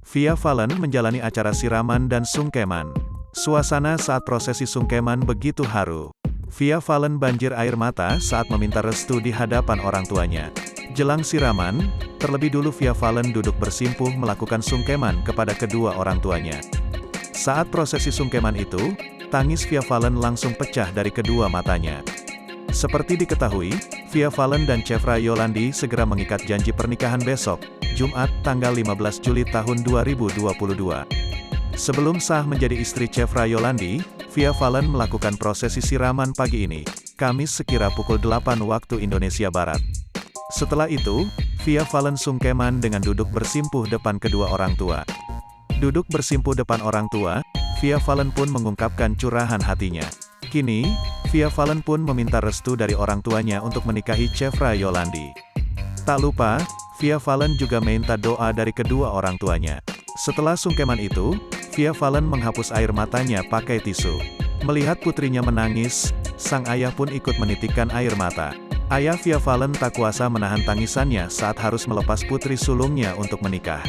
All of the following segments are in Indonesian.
Via Valen menjalani acara siraman dan sungkeman. Suasana saat prosesi sungkeman begitu haru. Via Valen banjir air mata saat meminta restu di hadapan orang tuanya. Jelang siraman, terlebih dulu Via Valen duduk bersimpuh melakukan sungkeman kepada kedua orang tuanya. Saat prosesi sungkeman itu, tangis Via Valen langsung pecah dari kedua matanya. Seperti diketahui, Via Valen dan Chevra Yolandi segera mengikat janji pernikahan besok, Jumat, tanggal 15 Juli tahun 2022. Sebelum sah menjadi istri Chevra Yolandi, Via Valen melakukan prosesi siraman pagi ini, Kamis sekira pukul 8 waktu Indonesia Barat. Setelah itu, Via Valen sungkeman dengan duduk bersimpuh depan kedua orang tua. Duduk bersimpuh depan orang tua, Via Valen pun mengungkapkan curahan hatinya. Kini, Via Valen pun meminta restu dari orang tuanya untuk menikahi Chevra Yolandi. Tak lupa, Via Valen juga minta doa dari kedua orang tuanya. Setelah sungkeman itu, Via Valen menghapus air matanya pakai tisu. Melihat putrinya menangis, sang ayah pun ikut menitikkan air mata. Ayah Via Valen tak kuasa menahan tangisannya saat harus melepas putri sulungnya untuk menikah.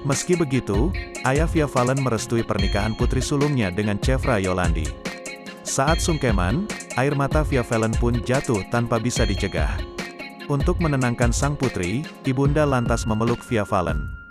Meski begitu, ayah Via Valen merestui pernikahan putri sulungnya dengan Chevra Yolandi. Saat sungkeman, air mata Via Valen pun jatuh tanpa bisa dicegah. Untuk menenangkan sang putri, ibunda lantas memeluk Via Valen.